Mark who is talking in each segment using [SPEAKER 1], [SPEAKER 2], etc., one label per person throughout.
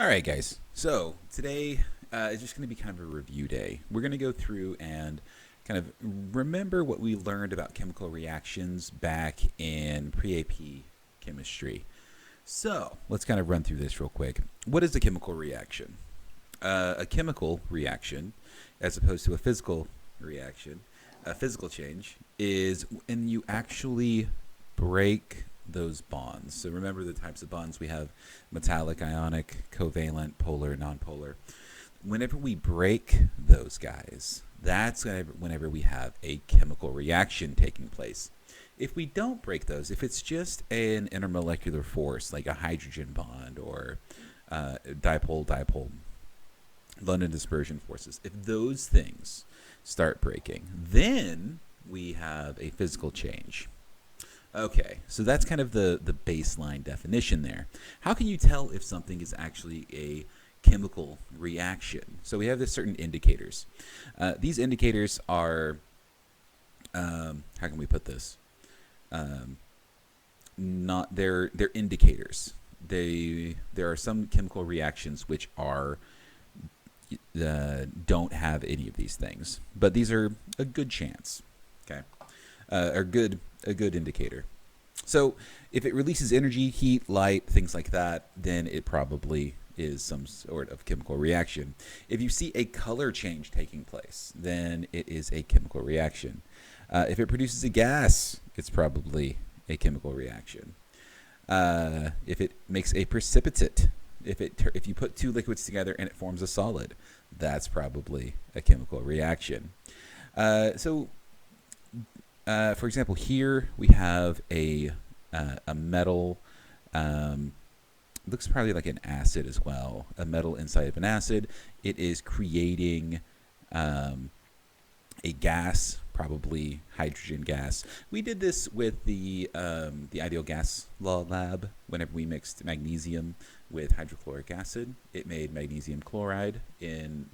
[SPEAKER 1] All right, guys. So today is just going to be kind of a review day. We're going to go through and kind of remember what we learned about chemical reactions back in pre-AP chemistry. So let's kind of run through this real quick. What is a chemical reaction? A chemical reaction, as opposed to a physical reaction, a physical change, is when you actually break those bonds. So remember the types of bonds we have: metallic, ionic, covalent, polar, nonpolar. Whenever we break those guys, that's whenever we have a chemical reaction taking place. If we don't break those, if it's just an intermolecular force like a hydrogen bond or dipole-dipole London dispersion forces, if those things start breaking, then we have a physical change. Okay, so that's kind of the baseline definition there. How can you tell if something is actually a chemical reaction? So we have this certain indicators. These indicators are, how can we put this? Not they're indicators. There are some chemical reactions which are don't have any of these things, but these are a good chance. Okay, are a good indicator. So if it releases energy, heat, light, things like that, then it probably is some sort of chemical reaction. If you see a color change taking place, then it is a chemical reaction. If it produces a gas, it's probably a chemical reaction. If it makes a precipitate, if you put two liquids together and it forms a solid, that's probably a chemical reaction. For example, here we have a metal. Looks probably like an acid as well. A metal inside of an acid. It is creating a gas, probably hydrogen gas. We did this with the ideal gas law lab. Whenever we mixed magnesium with hydrochloric acid, it made magnesium chloride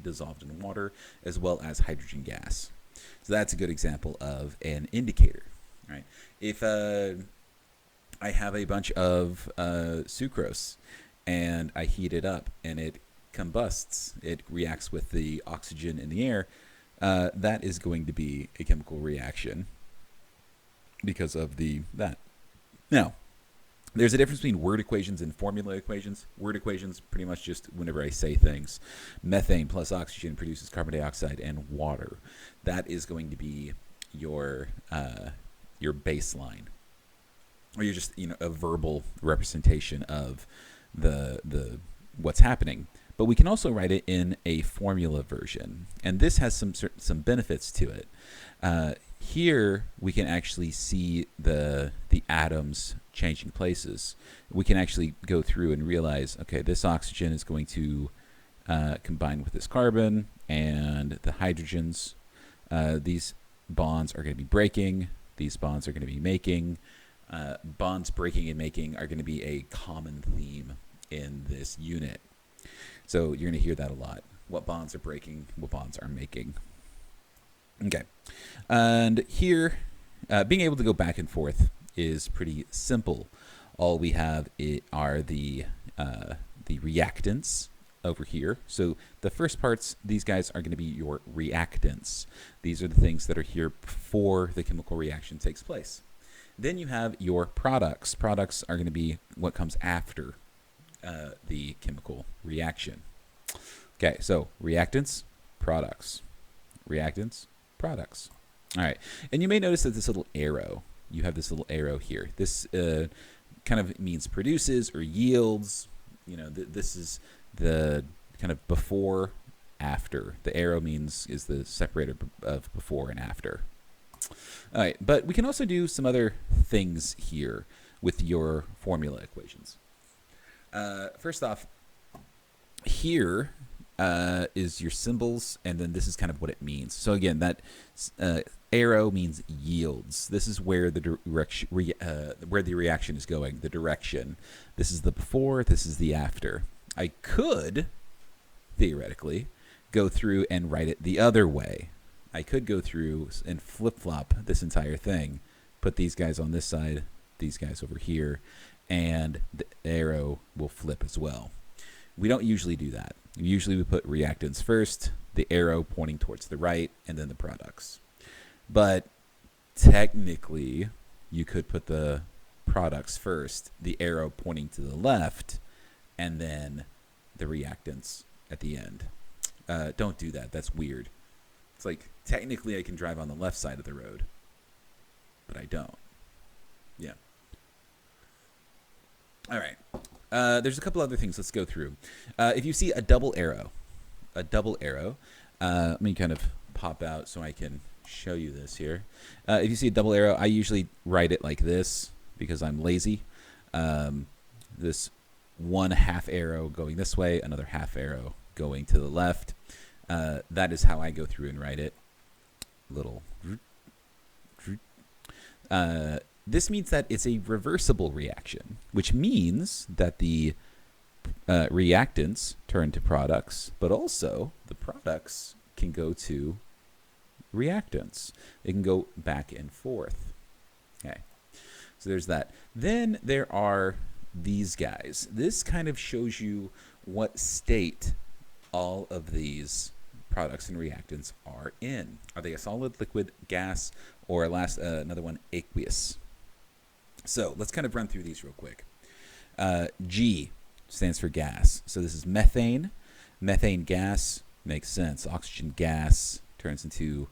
[SPEAKER 1] dissolved in water, as well as hydrogen gas. So that's a good example of an indicator, right? If I have a bunch of sucrose and I heat it up and it combusts, it reacts with the oxygen in the air, that is going to be a chemical reaction because of that. Now, there's a difference between word equations and formula equations. Word equations, pretty much just whenever I say things. Methane plus oxygen produces carbon dioxide and water. That is going to be your baseline, or you're just a verbal representation of the what's happening. But we can also write it in a formula version, and this has some benefits to it. Here we can actually see the atoms changing places. We can actually go through and realize, okay, this oxygen is going to combine with this carbon and the hydrogens. These bonds are going to be breaking. These bonds are going to be making. Bonds breaking and making are going to be a common theme in this unit. So you're going to hear that a lot. What bonds are breaking, what bonds are making. Okay. And here, being able to go back and forth is pretty simple. All we have are the reactants over here. So the first parts, these guys are going to be your reactants. These are the things that are here before the chemical reaction takes place. Then you have your products. Products are going to be what comes after the chemical reaction. Okay, so reactants, products. Reactants, products. All right, and you may notice that this little arrow, you have this little arrow here. This kind of means produces or yields. This is the kind of before, after. The arrow is the separator of before and after. All right, but we can also do some other things here with your formula equations. First off, here is your symbols, and then this is kind of what it means. So again, that arrow means yields. This is where the reaction is going, the direction. This is the before, this is the after. I could, theoretically, go through and write it the other way. I could go through and flip-flop this entire thing, put these guys on this side, these guys over here, and the arrow will flip as well. We don't usually do that. Usually we put reactants first, the arrow pointing towards the right, and then the products. But technically, you could put the products first, the arrow pointing to the left, and then the reactants at the end. Don't do that. That's weird. It's like, technically I can drive on the left side of the road, but I don't. Yeah. All right. There's a couple other things. Let's go through. If you see a double arrow, let me kind of pop out so I can show you this here. If you see a double arrow, I usually write it like this because I'm lazy. This one half arrow going this way, another half arrow going to the left. That is how I go through and write it. This means that it's a reversible reaction, which means that the reactants turn to products, but also the products can go to reactants. They can go back and forth. Okay, so there's that. Then there are these guys. This kind of shows you what state all of these products and reactants are in. Are they a solid, liquid, gas, or another one, aqueous? So let's kind of run through these real quick. G stands for gas. So this is methane. Methane gas makes sense. Oxygen gas turns into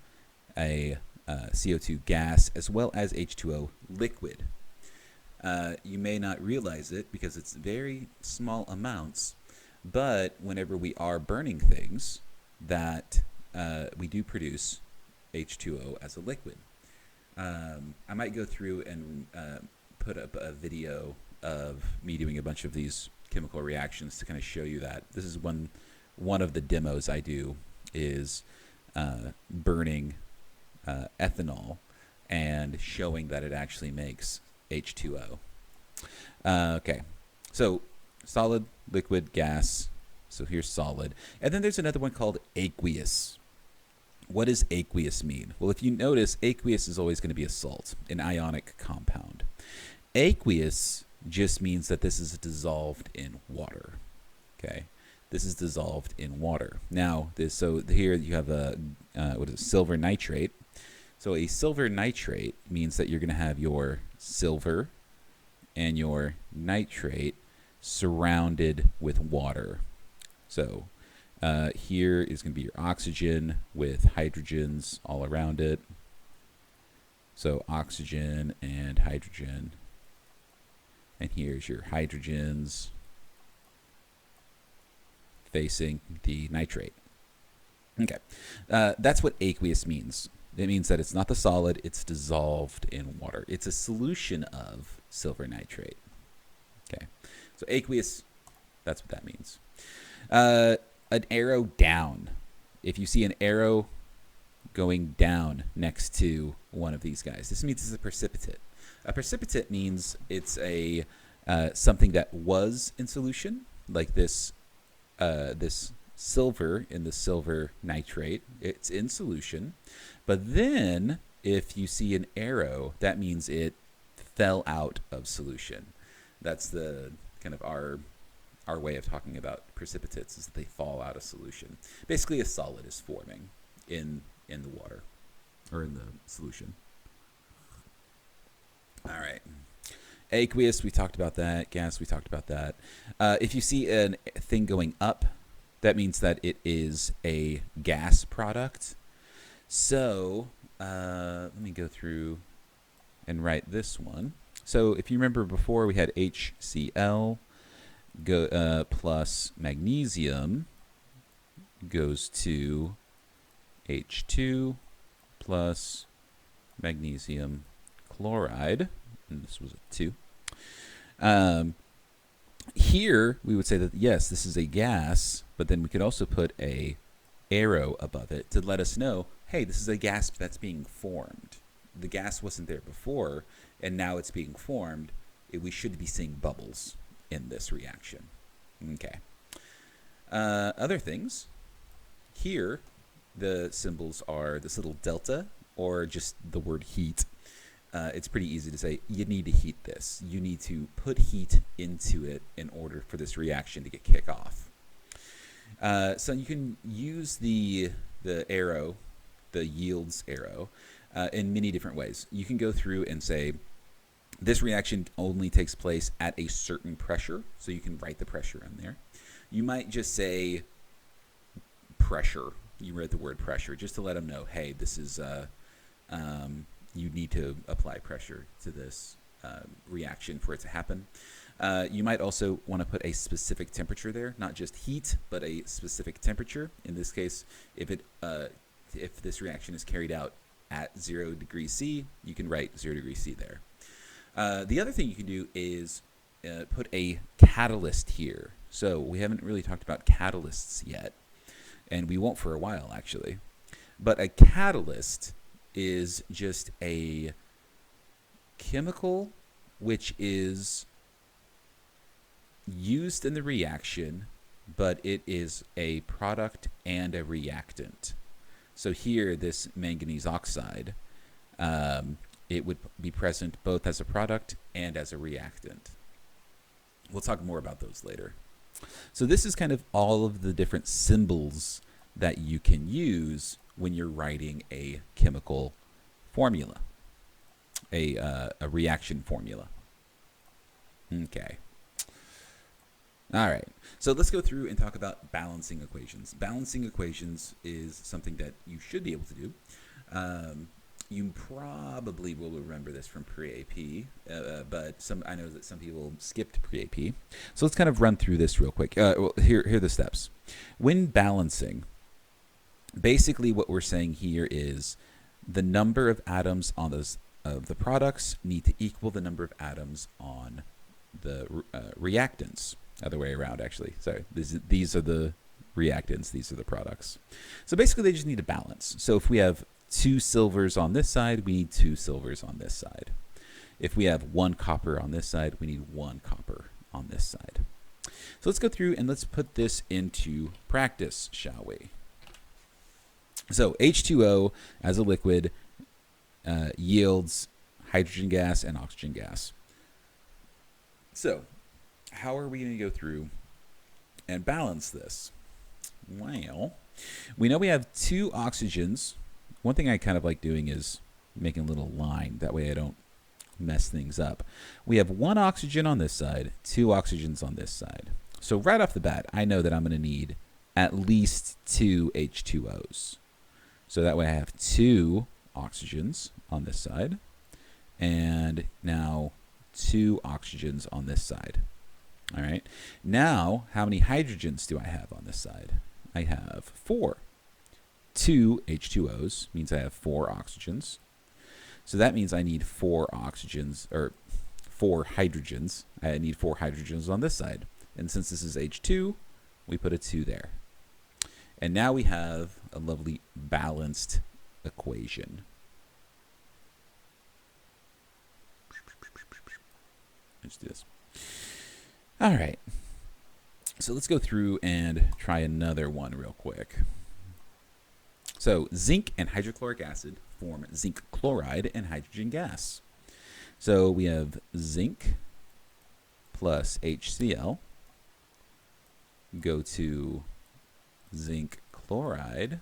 [SPEAKER 1] a CO2 gas, as well as H2O liquid. You may not realize it because it's very small amounts, but whenever we are burning things, that we do produce H2O as a liquid. I might go through and put up a video of me doing a bunch of these chemical reactions to kind of show you that. This is one of the demos I do is burning ethanol and showing that it actually makes H2O. Okay, so solid, liquid, gas. So here's solid. And then there's another one called aqueous. What does aqueous mean? Well, if you notice, aqueous is always going to be a salt, an ionic compound. Aqueous just means that this is dissolved in water. Okay, this is dissolved in water. Now, so here you have a silver nitrate. So a silver nitrate means that you're going to have your silver and your nitrate surrounded with water. So here is going to be your oxygen with hydrogens all around it. So oxygen and hydrogen. And here's your hydrogens facing the nitrate. Okay, that's what aqueous means. It means that it's not the solid, it's dissolved in water. It's a solution of silver nitrate. Okay, so aqueous, that's what that means. An arrow down. If you see an arrow going down next to one of these guys, this means it's a precipitate. A precipitate means it's a something that was in solution, like this silver in the silver nitrate. It's in solution, but then if you see an arrow, that means it fell out of solution. That's the kind of our way of talking about precipitates, is that they fall out of solution. Basically, a solid is forming in the water or in the solution. All right. Aqueous, we talked about that. Gas, we talked about that. If you see a thing going up, that means that it is a gas product. So let me go through and write this one. So if you remember before, we had HCl plus magnesium goes to H2 plus magnesium chloride, and this was a 2. Here we would say that yes, this is a gas, but then we could also put a arrow above it to let us know, hey, this is a gas that's being formed. The gas wasn't there before, and now it's being formed. We should be seeing bubbles in this reaction. Okay. Other things. Here, the symbols are this little delta, or just the word heat. It's pretty easy to say, you need to heat this. You need to put heat into it in order for this reaction to get kick off. So you can use the arrow, the yields arrow, in many different ways. You can go through and say, this reaction only takes place at a certain pressure, so you can write the pressure in there. You might just say pressure. You write the word pressure just to let them know, hey, this is you need to apply pressure to this reaction for it to happen. You might also want to put a specific temperature there, not just heat, but a specific temperature. In this case, if this reaction is carried out at 0 degrees C, you can write 0 degrees C there. The other thing you can do is put a catalyst here. So we haven't really talked about catalysts yet, and we won't for a while actually. But a catalyst is just a chemical which is used in the reaction, but it is a product and a reactant. So here, this manganese oxide, it would be present both as a product and as a reactant. We'll talk more about those later. So this is kind of all of the different symbols that you can use when you're writing a chemical formula, a reaction formula. Okay. All right. So let's go through and talk about balancing equations. Balancing equations is something that you should be able to do. You probably will remember this from pre-AP, but I know that some people skipped pre-AP. So let's kind of run through this real quick. Well, here are the steps. When balancing, basically what we're saying here is the number of atoms on those of the products need to equal the number of atoms on the reactants. Other way around, actually. Sorry, these are the reactants. These are the products. So basically, they just need a balance. So if we have 2 silvers on this side, we need 2 silvers on this side. If we have 1 copper on this side, we need 1 copper on this side. So let's go through and let's put this into practice, shall we? So H2O as a liquid yields hydrogen gas and oxygen gas. So how are we going to go through and balance this? Well, we know we have 2 oxygens. One thing I kind of like doing is making a little line. That way I don't mess things up. We have 1 oxygen on this side, 2 oxygens on this side. So right off the bat, I know that I'm going to need at least 2 H2Os. So that way I have 2 oxygens on this side, and now 2 oxygens on this side. All right. Now, how many hydrogens do I have on this side? I have 4. 2 H2Os means I have 4 oxygens. So that means I need 4 oxygens, or 4 hydrogens. I need 4 hydrogens on this side. And since this is H2, we put a 2 there. And now we have a lovely balanced equation. Let's do this. All right. So let's go through and try another one real quick. So zinc and hydrochloric acid form zinc chloride and hydrogen gas. So we have zinc plus HCl go to zinc chloride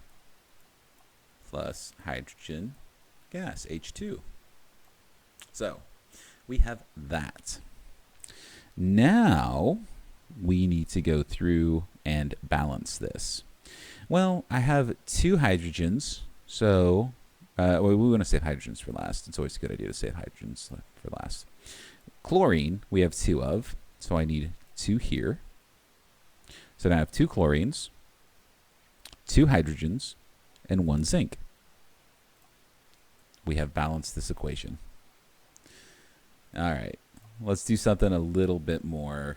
[SPEAKER 1] plus hydrogen gas, H2. So we have that. Now we need to go through and balance this. Well, I have 2 hydrogens, so well, we want to save hydrogens for last. It's always a good idea to save hydrogens for last. Chlorine, we have 2 of, so I need 2 here. So now I have 2 chlorines, 2 hydrogens, and 1 zinc. We have balanced this equation. All right, let's do something a little bit more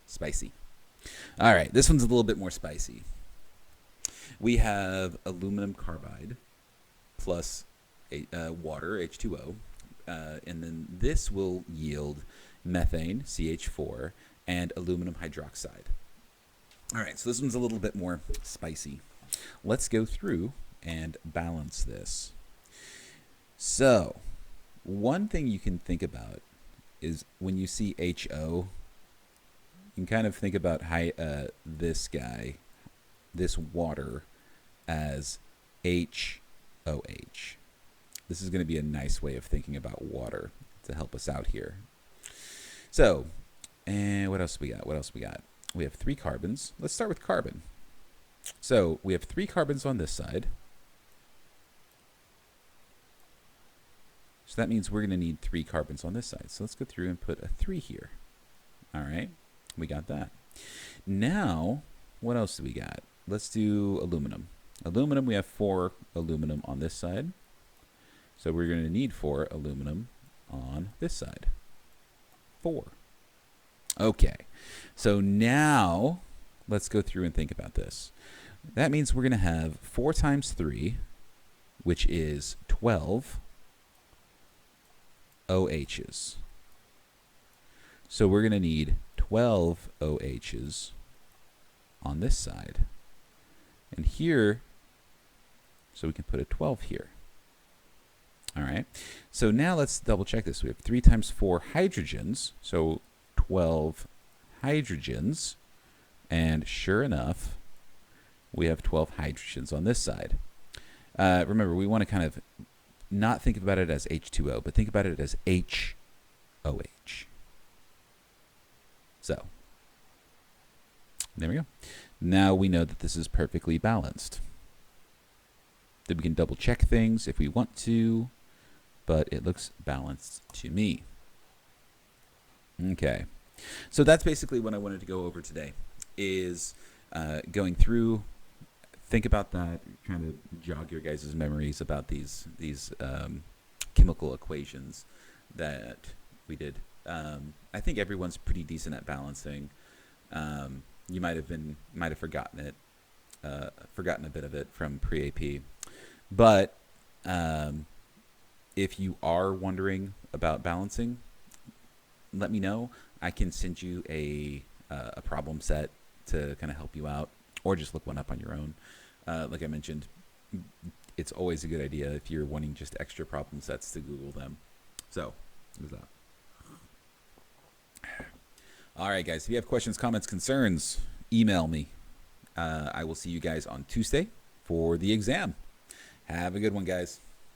[SPEAKER 1] spicy. All right, this one's a little bit more spicy. We have aluminum carbide plus water, H2O, and then this will yield methane, CH4, and aluminum hydroxide. All right, so this one's a little bit more spicy. Let's go through and balance this. So, one thing you can think about is when you see HO, you can kind of think about this guy, this water, as HOH. This is going to be a nice way of thinking about water to help us out here. So, and what else we got? What else we got? We have 3 carbons. Let's start with carbon. So we have 3 carbons on this side. So that means we're going to need 3 carbons on this side. So let's go through and put a 3 here. All right, we got that. Now, what else do we got? Let's do aluminum. Aluminum, we have 4 aluminum on this side. So we're going to need 4 aluminum on this side. 4. Okay, so now let's go through and think about this. That means we're going to have 4 times 3, which is 12 OHs. So we're going to need 12 OHs on this side. And here, so we can put a 12 here. All right. So now let's double check this. We have 3 times 4 hydrogens, so 12 hydrogens. And sure enough, we have 12 hydrogens on this side. Remember, we want to kind of not think about it as H2O, but think about it as HOH. So, there we go. Now we know that this is perfectly balanced. Then we can double check things if we want to, but it looks balanced to me. Okay. So that's basically what I wanted to go over today, is going through, think about that, trying to jog your guys' memories about these chemical equations that we did. I think everyone's pretty decent at balancing. You might have forgotten a bit of it from pre-AP, but if you are wondering about balancing, let me know. I can send you a problem set to kind of help you out, or just look one up on your own. Like I mentioned, it's always a good idea if you're wanting just extra problem sets to Google them. So, there's that. All right, guys. If you have questions, comments, concerns, email me. I will see you guys on Tuesday for the exam. Have a good one, guys.